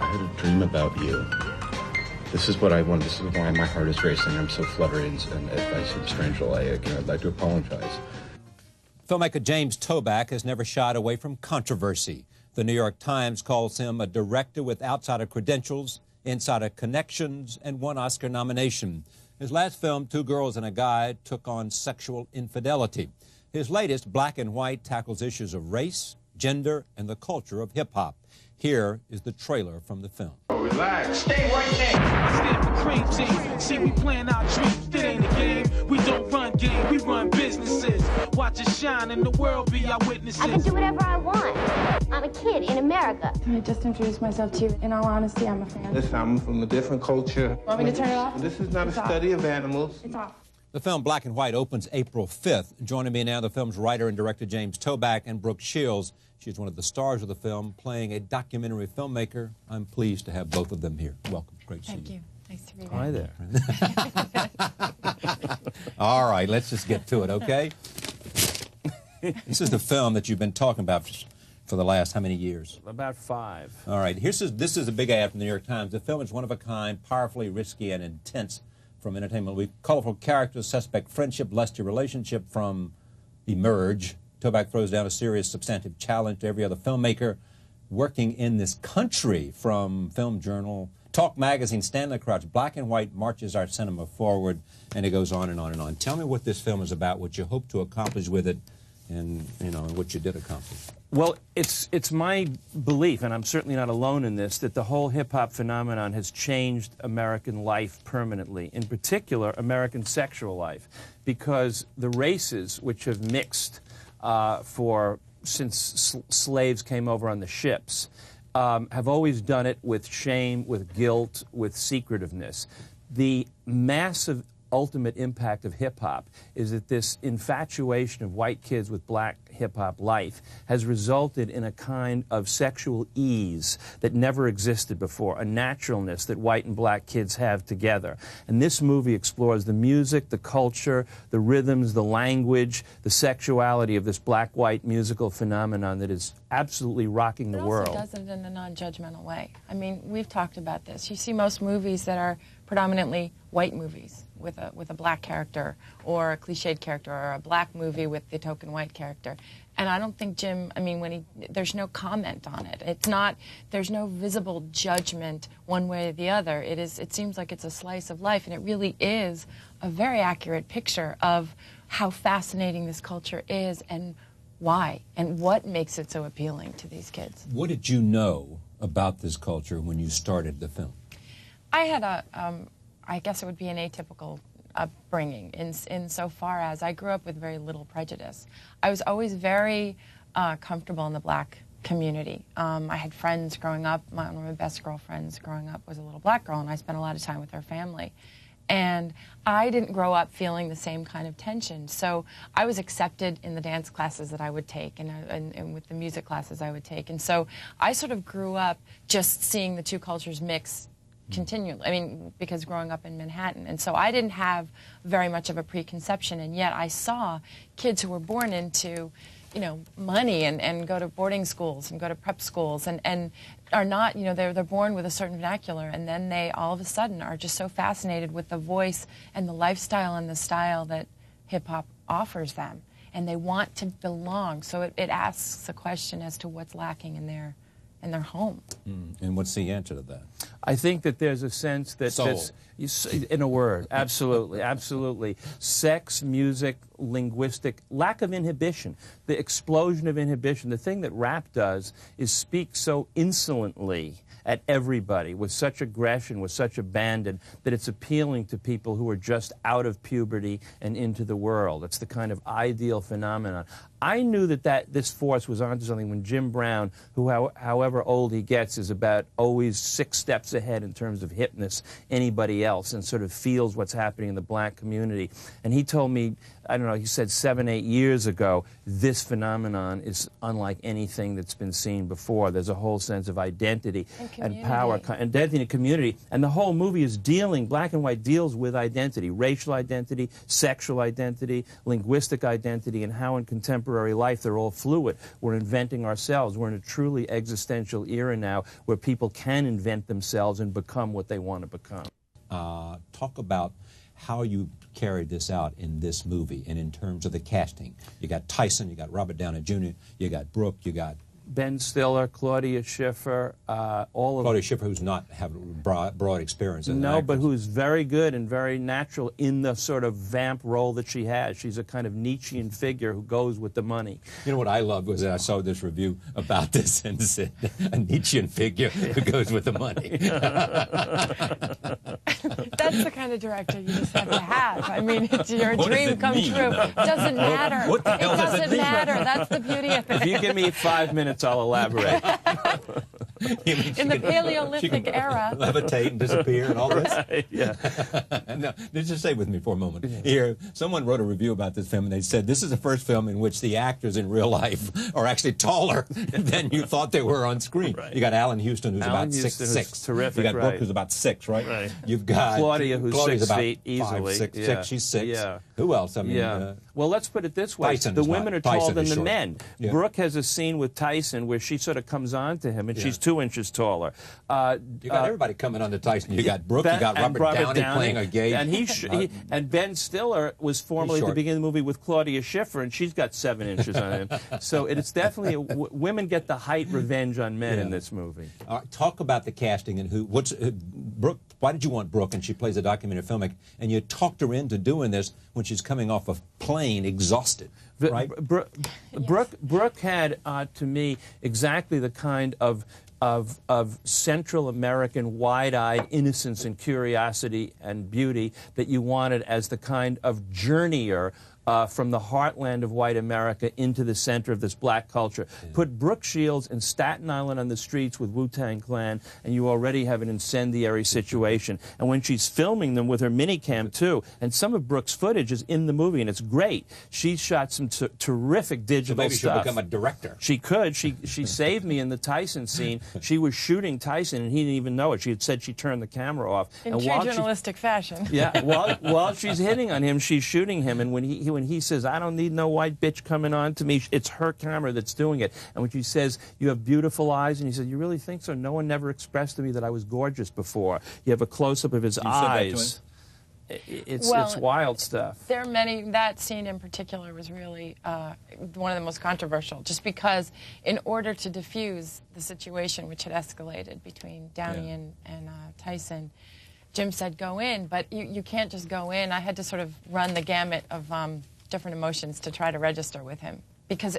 had a dream about you. This is what I want. This is why my heart is racing. I'm so fluttered, and if I seem strange, I'd like to apologize. Filmmaker James Toback has never shied away from controversy. The New York Times calls him a director with outsider credentials, insider connections, and one Oscar nomination. His last film, Two Girls and a Guy, took on sexual infidelity. His latest, Black and White, tackles issues of race, gender, and the culture of hip-hop. Here is the trailer from the film. Oh, relax. Stay right there. I stand for cream team. See, we playing our dreams. It ain't a game. We don't run game. We run businesses. Watch us shine and the world be our witnesses. I can do whatever I want. I'm a kid in America. Can I just introduce myself to you? In all honesty, I'm a fan. Listen, I'm from a different culture. Want me to turn it off? This is not a study of animals. It's off. The film Black and White opens April 5th. Joining me now, the film's writer and director James Toback and Brooke Shields. She's one of the stars of the film, playing a documentary filmmaker. I'm pleased to have both of them here. Welcome. Great to see you. Thank you. Nice to be Hi back. there. All right, let's just get to it, okay? This is the film that you've been talking about for the last how many years? About 5. All right, this is a big ad from the New York Times. The film is one of a kind, powerfully risky and intense from entertainment. With colorful characters, suspect friendship, lusty relationship from Emerge. Toback throws down a serious, substantive challenge to every other filmmaker working in this country, from Film Journal, Talk Magazine, Stanley Crouch. Black and White marches our cinema forward, and it goes on and on and on. Tell me what this film is about, what you hope to accomplish with it, and what you did accomplish. Well, it's my belief, and I'm certainly not alone in this, that the whole hip-hop phenomenon has changed American life permanently, in particular American sexual life, because the races which have mixed since slaves came over on the ships have always done it with shame, with guilt, with secretiveness. The massive ultimate impact of hip-hop is that this infatuation of white kids with black hip-hop life has resulted in a kind of sexual ease that never existed before, a naturalness that white and black kids have together. And this movie explores the music, the culture, the rhythms, the language, the sexuality of this black-white musical phenomenon that is absolutely rocking the world. It also does it in a non-judgmental way. I mean, we've talked about this. You see most movies that are predominantly white movies with a black character, or a cliched character, or a black movie with the token white character. And I don't think Jim, I mean, there's no comment on it. It's not, there's no visible judgment one way or the other. It seems like it's a slice of life, and it really is a very accurate picture of how fascinating this culture is, and why, and what makes it so appealing to these kids. What did you know about this culture when you started the film? I had I guess it would be an atypical upbringing in so far as I grew up with very little prejudice. I was always very comfortable in the black community. I had friends growing up. One of my best girlfriends growing up was a little black girl, and I spent a lot of time with her family. And I didn't grow up feeling the same kind of tension. So I was accepted in the dance classes that I would take, and with the music classes I would take. And so I sort of grew up just seeing the two cultures mix continually, I mean, because growing up in Manhattan. And so I didn't have very much of a preconception, and yet I saw kids who were born into, money and go to boarding schools and go to prep schools and are not, they're born with a certain vernacular, and then they all of a sudden are just so fascinated with the voice and the lifestyle and the style that hip-hop offers them. And they want to belong. So it asks a question as to what's lacking in their home. And what's the answer to that? I think that there's a sense that Soul. In a word, absolutely, absolutely. Sex, music, linguistic, lack of inhibition, the explosion of inhibition. The thing that rap does is speak so insolently at everybody, with such aggression, with such abandon, that it's appealing to people who are just out of puberty and into the world. It's the kind of ideal phenomenon. I knew that this force was onto something when Jim Brown, who however old he gets, is about always 6 steps ahead in terms of hipness anybody else, and sort of feels what's happening in the black community. And he told me, I don't know, he said 7, 8 years ago, this phenomenon is unlike anything that's been seen before. There's a whole sense of identity and power, identity and community. And the whole movie is Black and White deals with identity, racial identity, sexual identity, linguistic identity, and how in contemporary contemporary life. They're all fluid. We're inventing ourselves. We're in a truly existential era now where people can invent themselves and become what they want to become. Talk about how you carried this out in this movie and in terms of the casting. You got Tyson, you got Robert Downey Jr., you got Brooke, you got Ben Stiller, Claudia Schiffer, all of Claudia Schiffer, who's not having broad experience as an No, actress. but who's very good and very natural in the sort of vamp role that she has. She's a kind of Nietzschean figure who goes with the money. You know what I loved was that I saw this review about this and said, a Nietzschean figure who goes with the money. That's the kind of director you just have to have. I mean, it's your What does dream it come mean, true. though? It doesn't matter. What the hell it does it doesn't mean? matter. That's the beauty of it. If you give me 5 minutes, I'll elaborate. In the Paleolithic era. Levitate and disappear and all this. Yeah. No, just stay with me for a moment. Here, someone wrote a review about this film, and they said this is the first film in which the actors in real life are actually taller than you thought they were on screen. Right. You got Alan Houston, who's Alan about Houston, 6'6". who's terrific, You got Brooke, right. who's about 6, right? Right. You've got Claudia, who's Claudia's 6 about feet easily. 5'6", Yeah. 6. She's 6. Yeah. Who else? I mean, Yeah. Well, let's put it this way. Tyson The is not- women are Tyson taller than is the short. men. Yeah. Brooke has a scene with Tyson where she sort of comes on to him, and she's 2 inches taller. You got everybody coming on to Tyson. You got Brooke, you got and Robert Downey playing a gay. And and Ben Stiller was formerly at the short. beginning of the movie with Claudia Schiffer, and she's got 7 inches on him. So it's definitely women get the height revenge on men in this movie. Talk about the casting and Brooke. Why did you want Brooke? And she plays a documentary filmmaker, and you talked her into doing this when she's coming off a plane, exhausted. Right? Brooke had, to me, exactly the kind of Central American wide-eyed innocence and curiosity and beauty that you wanted as the kind of journeyer from the heartland of white America into the center of this black culture. Yeah. Put Brooke Shields in Staten Island on the streets with Wu-Tang Clan, and you already have an incendiary situation. And when she's filming them with her minicam, too, and some of Brooke's footage is in the movie, and it's great. She shot some terrific digital so maybe stuff. She'll become a director. She could. She saved me in the Tyson scene. She was shooting Tyson, and he didn't even know it. She had said she turned the camera off. In and true journalistic fashion. Yeah, while she's hitting on him, she's shooting him, and when he says, "I don't need no white bitch coming on to me," it's her camera that's doing it. And when she says, "You have beautiful eyes," and he says, "You really think so? No one never expressed to me that I was gorgeous before." You have a close-up of his eyes. It's wild stuff. There are many. That scene in particular was really one of the most controversial, just because in order to diffuse the situation, which had escalated between Downey and Tyson, Jim said, "Go in," but you can't just go in. I had to sort of run the gamut of different emotions to try to register with him,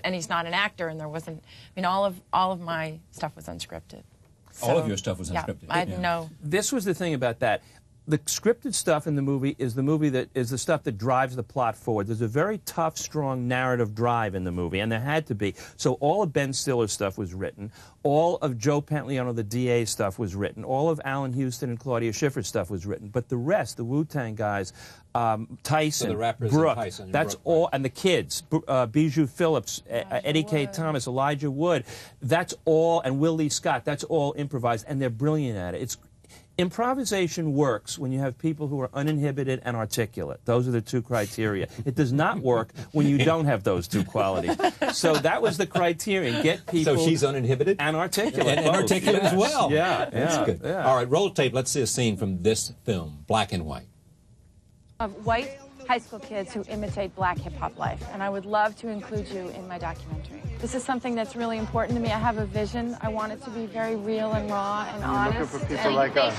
and he's not an actor, and there wasn't. I mean, all of my stuff was unscripted. So, all of your stuff was unscripted. Yeah, I had no. This was the thing about that. The scripted stuff in the movie is the stuff that drives the plot forward. There's a very tough, strong narrative drive in the movie, and there had to be. So all of Ben Stiller's stuff was written. All of Joe Pantoliano, the DA's stuff was written. All of Alan Houston and Claudia Schiffer's stuff was written. But the rest, the Wu-Tang guys, Tyson, so the rappers Brooke, and Tyson and that's Brooke, all, and the kids, Bijou Phillips, Eddie K. Thomas, Elijah Wood, that's all, and Willie Scott, that's all improvised, and they're brilliant at it. Improvisation works when you have people who are uninhibited and articulate. Those are the 2 criteria. It does not work when you don't have those 2 qualities. So that was the criterion. Get people... So she's uninhibited? And articulate. And articulate as well. Yeah. That's good. Yeah. All right, roll tape. Let's see a scene from this film, black and white. Of white high school kids who imitate black hip-hop life, and I would love to include you in my documentary. This is something that's really important to me. I have a vision. I want it to be very real and raw and honest. You're looking for people like us.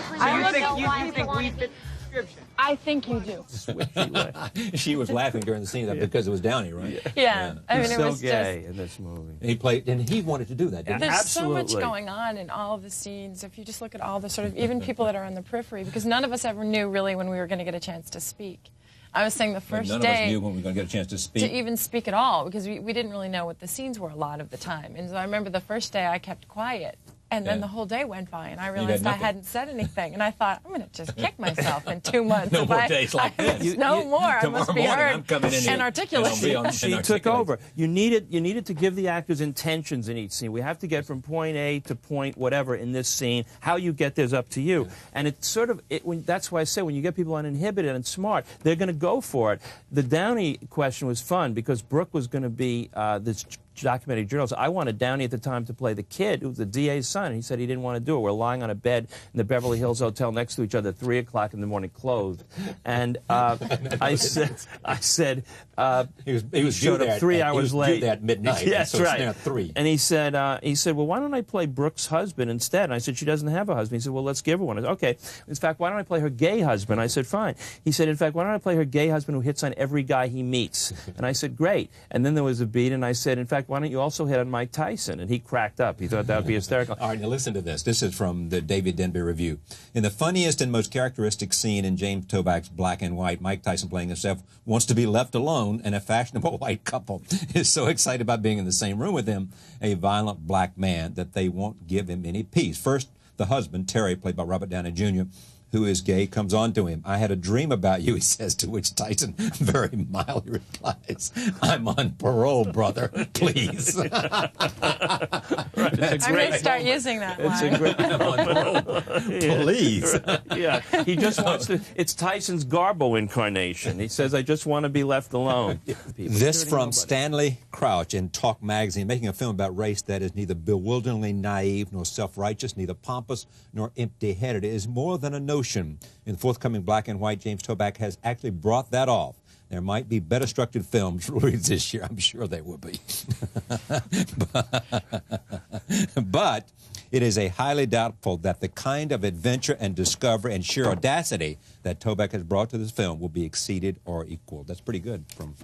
You think we fit the description? I think you do. She was laughing during the scene because it was Downey, right? Yeah. I mean, He's it so was gay just... in this movie. And he wanted to do that, didn't he? There's Absolutely. so much going on in all of the scenes. If you just look at all the sort of, even people that are on the periphery, because none of us ever knew really when we were going to get a chance to speak. I was saying the first none day... of us knew when we were going to get a chance to speak. To even speak at all, because we didn't really know what the scenes were a lot of the time. And so I remember the first day I kept quiet And then Yeah. the whole day went by, and I got realized I nothing. hadn't said anything. And I thought, I'm going to just kick myself in 2 months. No if more I, days like this. No more. I Tomorrow must be morning, heard I'm coming in here, and articulate. and I'll be on- She and took articulate. over. You needed to give the actors intentions in each scene. We have to get from point A to point whatever in this scene. How you get there's up to you. And it's sort of that's why I say when you get people uninhibited and smart, they're going to go for it. The Downey question was fun because Brooke was going to be this documentary journalist. I wanted Downey at the time to play the kid, who was the DA's son, and he said he didn't want to do it. We're lying on a bed in the Beverly Hills Hotel next to each other at 3 o'clock in the morning, clothed. And I said, he showed up 3 hours late. He was due there at midnight. Yes, so it's right. there at 3. And he said, well, why don't I play Brooke's husband instead? And I said, she doesn't have a husband. He said, well, let's give her one. I said, okay. In fact, why don't I play her gay husband? I said, fine. He said, in fact, why don't I play her gay husband who hits on every guy he meets? And I said, great. And then there was a beat, and I said, in fact, why don't you also hit on Mike Tyson? And he cracked up. He thought that would be hysterical. All right, now listen to this. This is from the David Denby Review. In the funniest and most characteristic scene in James Toback's Black and White, Mike Tyson, playing himself, wants to be left alone, and a fashionable white couple is so excited about being in the same room with him, a violent black man, that they won't give him any peace. First, the husband, Terry, played by Robert Downey Jr., who is gay, comes on to him. I had a dream about you, he says, to which Tyson very mildly replies, I'm on parole, brother, please. Right, I'm going to start using that It's line. a great I'm on parole, please. Yeah, he just wants to. It's Tyson's Garbo incarnation. He says, "I just want to be left alone." This from Stanley Crouch in Talk Magazine, making a film about race that is neither bewilderingly naive nor self-righteous, neither pompous nor empty-headed. It is more than a notion. In the forthcoming Black and White, James Toback has actually brought that off. There might be better structured films released this year. I'm sure there will be. But it is a highly doubtful that the kind of adventure and discovery and sheer audacity that Toback has brought to this film will be exceeded or equaled. That's pretty good from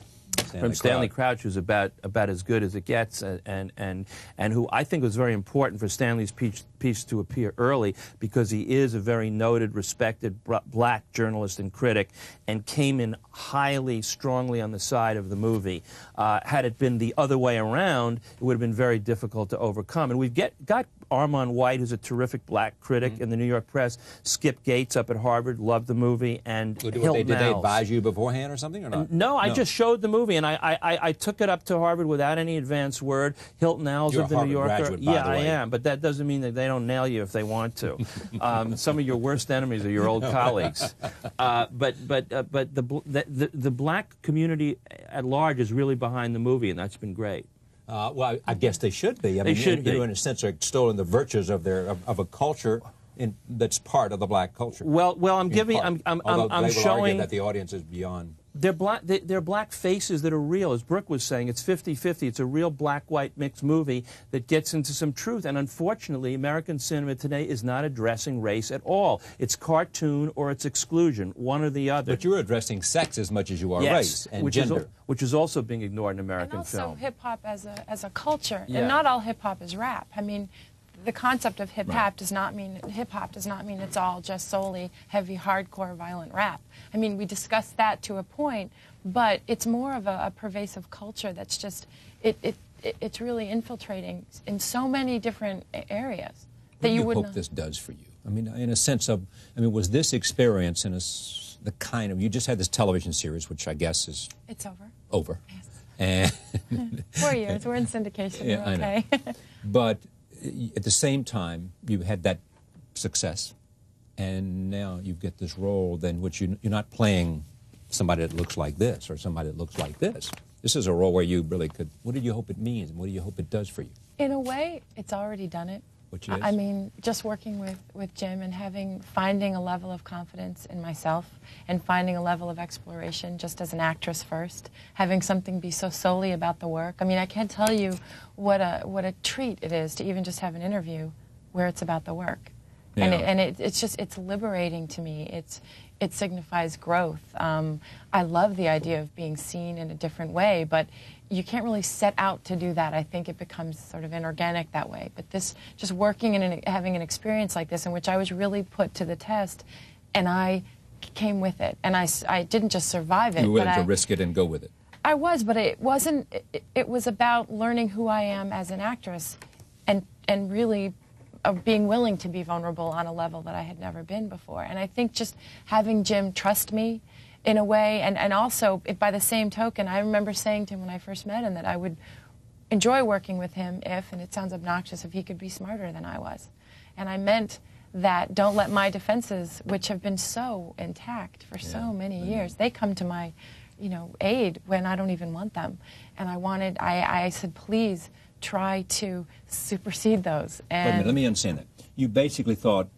Stanley Crouch, who's about as good as it gets, and who I think was very important for Stanley's piece to appear early because he is a very noted, respected black journalist and critic, and came in highly, strongly on the side of the movie. Had it been the other way around, it would have been very difficult to overcome. And we've got Armand White, who's a terrific black critic in the New York Press. Skip Gates up at Harvard loved the movie, and Did they advise you beforehand or something, or not? No, I just showed the movie, and I took it up to Harvard without any advance word. Hilton Als You're of the a New Yorker. Harvard graduate, by Yeah, the I way. am, but that doesn't mean that they don't nail you if they want to. Some of your worst enemies are your old colleagues. But the black community at large is really behind the movie, and that's been great. Well, I guess they should be. I mean, should be. You, in a sense, are extolling the virtues of a culture that's part of the black culture. Well, I'm giving, I'm Although they will showing argue that the audience is beyond. They're black faces that are real. As Brooke was saying, it's 50-50. It's a real black-white mixed movie that gets into some truth. And unfortunately, American cinema today is not addressing race at all. It's cartoon or it's exclusion, one or the other. But you're addressing sex as much as you are race and which gender. which is also being ignored in American And also film. hip-hop as a culture. Yeah. And not all hip-hop is rap. I mean, the concept of hip-hop does not mean it's all just solely heavy, hardcore, violent rap. I mean, we discussed that to a point, but it's more of a pervasive culture that's just, it's really infiltrating in so many different areas that you What do wouldn't. you hope this does for you? I mean, in a sense of, was this experience the kind of, you just had this television series, which I guess is It's over. over. Yes. And 4 years. We're in syndication. Yeah, We're okay. I know. But at the same time, you had that success, and now you get this role then which you're not playing somebody that looks like this or somebody that looks like this. This is a role where you really could, what do you hope it means, and what do you hope it does for you? In a way, it's already done it. Which is? I mean, just working with Jim and finding a level of confidence in myself and finding a level of exploration just as an actress first, having something be so solely about the work. I mean, I can't tell you what a treat it is to even just have an interview where it's about the work. Yeah. And it's liberating to me. It signifies growth. I love the idea of being seen in a different way, but you can't really set out to do that. I think it becomes sort of inorganic that way. But this, just working and having an experience like this in which I was really put to the test, and I came with it. And I didn't just survive it. You were willing but to risk it and go with it. I was, but it wasn't. It was about learning who I am as an actress, and really of being willing to be vulnerable on a level that I had never been before. And I think just having Jim trust me in a way, and also, by the same token, I remember saying to him when I first met him that I would enjoy working with him if, and it sounds obnoxious, if he could be smarter than I was. And I meant that don't let my defenses, which have been so intact for so many years, they come to my, aid when I don't even want them. And I said, please try to supersede those. And wait a minute, let me understand that. You basically thought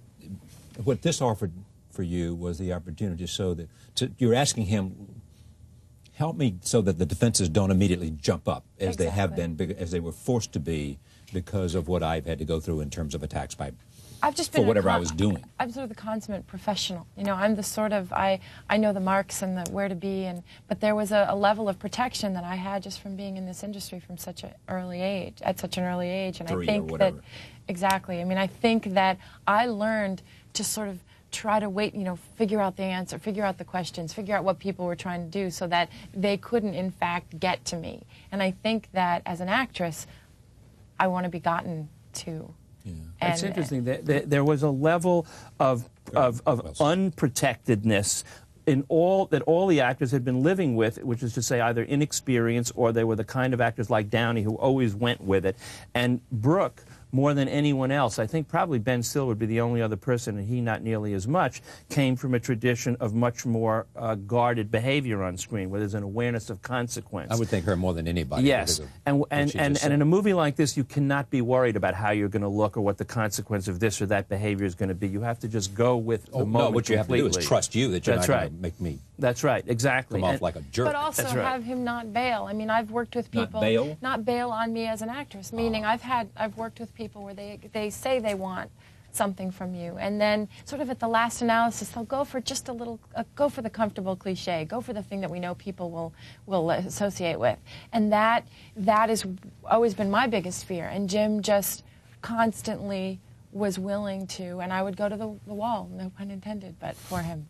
what this offered for you was the opportunity so that you're asking him, help me so that the defenses don't immediately jump up as they have been, as they were forced to be because of what I've had to go through in terms of attacks by I've just been for whatever I was doing. I'm sort of the consummate professional. I'm the sort of, I know the marks and the where to be, but there was a level of protection that I had just from being in this industry from such an early age, at such an early age. And I think that, exactly, I think that I learned to sort of try to wait, figure out the answer, figure out the questions, figure out what people were trying to do so that they couldn't, in fact, get to me. And I think that as an actress, I want to be gotten to. Yeah. It's interesting. There was a level of unprotectedness in all the actors had been living with, which is to say either inexperience or they were the kind of actors like Downey who always went with it. And Brooke, more than anyone else, I think probably Ben Still would be the only other person, and he not nearly as much, came from a tradition of much more guarded behavior on screen, where there's an awareness of consequence. I would think her more than anybody. Yes, and in a movie like this, you cannot be worried about how you're going to look or what the consequence of this or that behavior is going to be. You have to just go with the moment. No, what you completely. have to do is trust you that you're not going to make me. That's right, exactly. Come off like a jerk. But also have him not bail. I've worked with people not bail on me as an actress. Meaning, I've worked with people where they say they want something from you, and then sort of at the last analysis, they'll go for just a little, go for the comfortable cliche, go for the thing that we know people will associate with, and that has always been my biggest fear. And Jim just constantly was willing to, and I would go to the wall, no pun intended, but for him,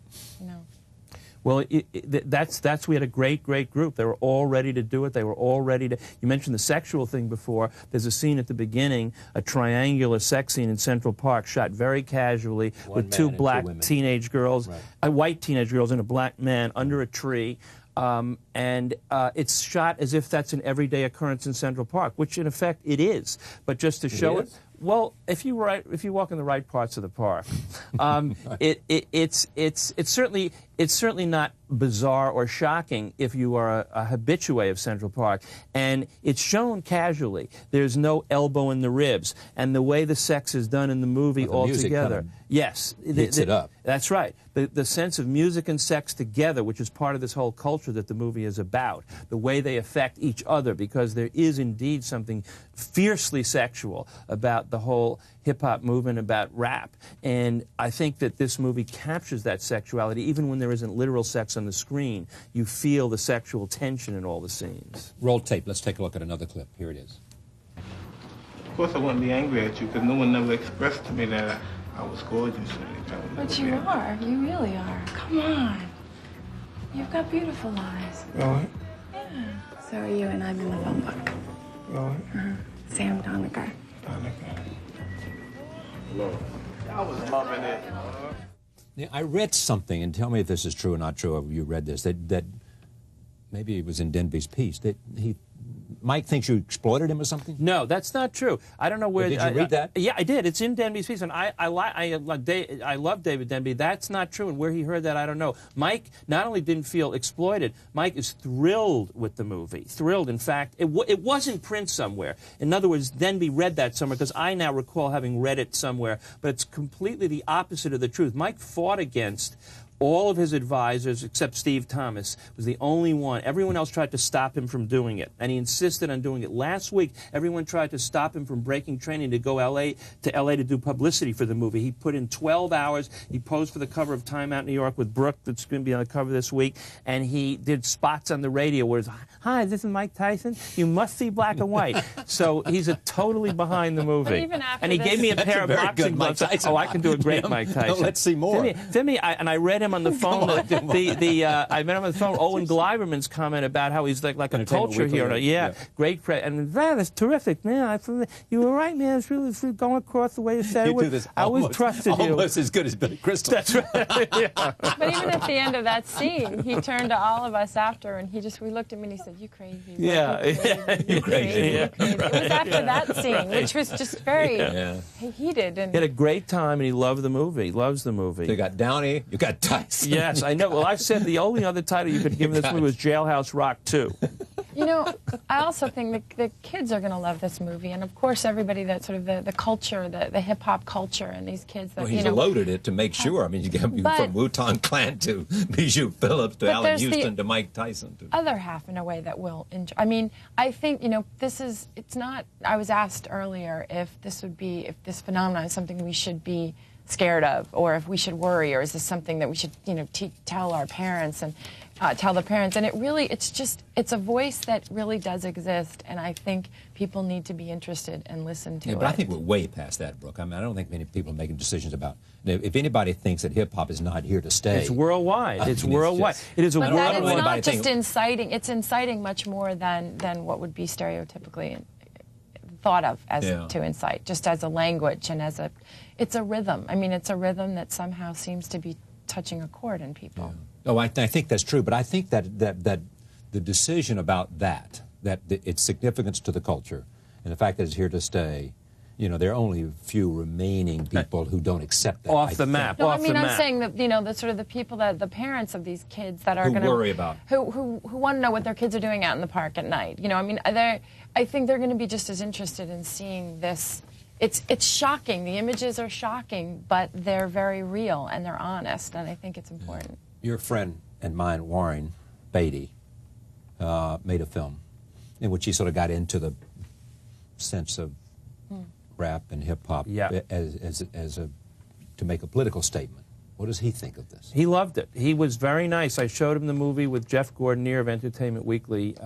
Well, we had a great group. They were all ready to do it. They were all ready to. You mentioned the sexual thing before. There's a scene at the beginning, a triangular sex scene in Central Park, shot very casually with two black teenage girls, white teenage girls and a black man under a tree. And it's shot as if that's an everyday occurrence in Central Park, which in effect it is. But just to show it. Well, if you walk in the right parts of the park, it's certainly not bizarre or shocking if you are a habitué of Central Park, and it's shown casually. There's no elbow in the ribs, and the way the sex is done in the movie altogether, yes, hits it up. That's right. The sense of music and sex together, which is part of this whole culture that the movie is about, the way they affect each other, because there is indeed something fiercely sexual about the whole hip-hop movement, about rap. And I think that this movie captures that sexuality. Even when there isn't literal sex on the screen, you feel the sexual tension in all the scenes. Roll tape. Let's take a look at another clip. Here it is. Of course I wouldn't be angry at you because no one never expressed to me that I was gorgeous or anything. But you are. You really are. Come on. You've got beautiful eyes. Really? Yeah. So are you, and I'm in the phone book. Really? Sam Donegar. I was loving it. Yeah, I read something, and tell me if this is true or not true, or you read this, that maybe it was in Denby's piece, that Mike thinks you exploited him or something? No, that's not true. I don't know where. Did you read that? Yeah, I did. It's in Denby's piece, and I love David Denby. That's not true, and where he heard that, I don't know. Mike not only didn't feel exploited, Mike is thrilled with the movie. Thrilled, in fact. It was in print somewhere. In other words, Denby read that somewhere, because I now recall having read it somewhere, but it's completely the opposite of the truth. Mike fought against all of his advisors, except Steve Thomas, was the only one. Everyone else tried to stop him from doing it, and he insisted on doing it. Last week, everyone tried to stop him from breaking training to go to L.A. to do publicity for the movie. He put in 12 hours. He posed for the cover of Time Out New York with Brooke, that's going to be on the cover this week, and he did spots on the radio where it's, "Hi, this is Mike Tyson. You must see Black and White." So he's totally behind the movie. But even after and he gave me a pair of boxing gloves. Oh, I can do a great Mike Tyson. No, let's see more. Femi, and I read him him on the phone. I met him on the phone. Owen Gleiberman's comment about how he's like a culture hero. Yeah, great. And that's terrific, man. You were right, man. It's really going across the way you said it. I always trusted you. Almost as good as Billy Crystal. That's right. Yeah. But even at the end of that scene, he turned to all of us after, and we looked at me and he said, "You crazy? Yeah, you crazy? Yeah. You crazy?" It was after that scene, which was just very heated. And he had a great time, and he loved the movie. He loves the movie. So you got Downey, you got Tyson. Yes, I know. Well, I said the only other title you could give this movie was Jailhouse Rock 2. You know, I also think the kids are going to love this movie, and of course, everybody that sort of the culture, the hip hop culture, and these kids that he's loaded it to make sure. I mean, you get from Wu-Tang Clan to Bijou Phillips to Allen Houston to Mike Tyson. Other half, in a way, that will enjoy. I mean, I think it's not. I was asked earlier if this phenomenon is something we should be scared of, or if we should worry, or is this something that we should tell our parents and tell the parents. And it's a voice that really does exist, and I think people need to be interested and listen to it. But I think we're way past that, Brooke. I mean, I don't think many people are making decisions about. If anybody thinks that hip hop is not here to stay, it's worldwide. It's worldwide. It is a but worldwide. But it's not just inciting. It's inciting much more than what would be stereotypically thought of as to incite, just as a language and as it's a rhythm. I mean, it's a rhythm that somehow seems to be touching a chord in people. Yeah. Oh, I think that's true, but I think that the decision about that its significance to the culture and the fact that it's here to stay, there are only a few remaining people who don't accept that. Off the map. No, I mean, I'm saying that the sort of the people the parents of these kids that are going to worry about who want to know what their kids are doing out in the park at night. I mean, I think they're going to be just as interested in seeing this. It's shocking. The images are shocking, but they're very real and they're honest, and I think it's important. Your friend and mine, Warren Beatty, made a film in which he sort of got into the sense of rap and hip hop to make a political statement. What does he think of this? He loved it. He was very nice. I showed him the movie with Jeff Gordonier of Entertainment Weekly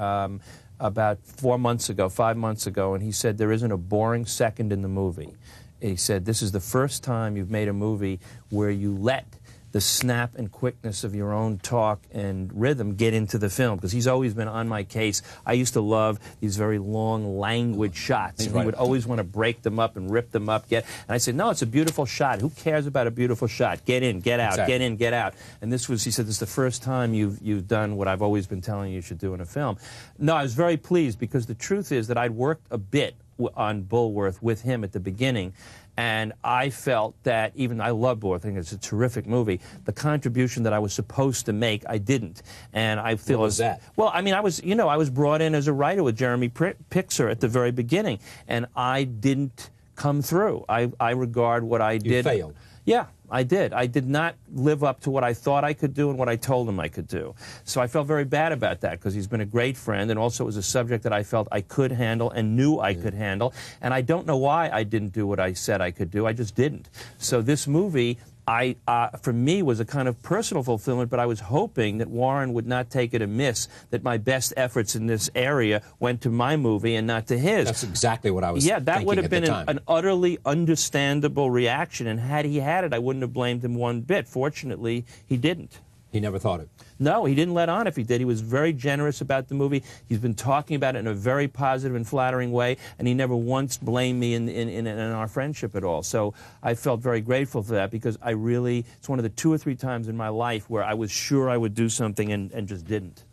about 5 months ago, and he said there isn't a boring second in the movie. He said this is the first time you've made a movie where you let the snap and quickness of your own talk and rhythm get into the film, because he's always been on my case. I used to love these very long language shots, and he would always want to break them up and rip them up. And I said, no, it's a beautiful shot. Who cares about a beautiful shot? Get in, get out, get in, get out. And he said, this is the first time you've done what I've always been telling you should do in a film. No, I was very pleased, because the truth is that I'd worked a bit on Bulworth with him at the beginning, and I felt that I love Bulworth, I think it's a terrific movie, the contribution that I was supposed to make, I didn't. And I feel what was that? Well, I mean, I was brought in as a writer with Jeremy Pixar at the very beginning, and I didn't come through. I regard what I did. You failed. Yeah, I did. I did not live up to what I thought I could do and what I told him I could do. So I felt very bad about that, because he's been a great friend, and also it was a subject that I felt I could handle and knew I could handle. And I don't know why I didn't do what I said I could do. I just didn't. So this movie, for me, was a kind of personal fulfillment, but I was hoping that Warren would not take it amiss that my best efforts in this area went to my movie and not to his. That's exactly what I was thinking. Yeah, that would have been an utterly understandable reaction, and had he had it, I wouldn't have blamed him one bit. Fortunately, he didn't. He never thought it. No, he didn't let on if he did. He was very generous about the movie. He's been talking about it in a very positive and flattering way, and he never once blamed me in our friendship at all. So I felt very grateful for that, because it's one of the 2 or 3 times in my life where I was sure I would do something and just didn't.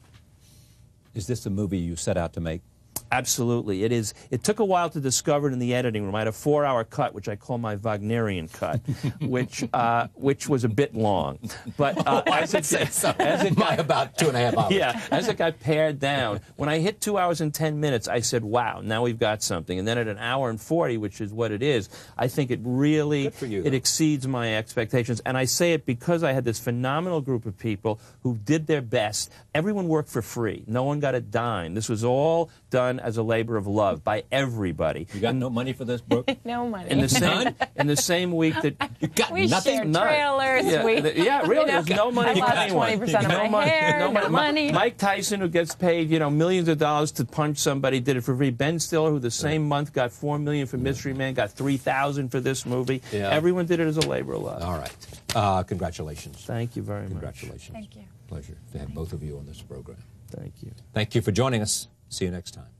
Is this the movie you set out to make? Absolutely. It is. It took a while to discover it in the editing room. I had a 4-hour cut, which I call my Wagnerian cut, which was a bit long. But as it got about 2.5 hours. Yeah, as it got pared down, when I hit 2 hours and 10 minutes, I said, wow, now we've got something. And then at 1 hour and 40, which is what it is, I think it really it exceeds my expectations. And I say it because I had this phenomenal group of people who did their best. Everyone worked for free. No one got a dime. This was all done as a labor of love by everybody. You got no money for this, Brooke? No money. In the same week that you got we nothing. Shared trailers. Yeah, really. There's no money. I lost 20% of my hair. No money. Mike Tyson, who gets paid millions of dollars to punch somebody, did it for free. Ben Stiller, who the same month got $4 million for Mystery Man, got $3,000 for this movie. Yeah. Everyone did it as a labor of love. All right. Congratulations. Thank you very much. Congratulations. Thank you. Pleasure to have both of you on this program. Thank you. Thank you for joining us. See you next time.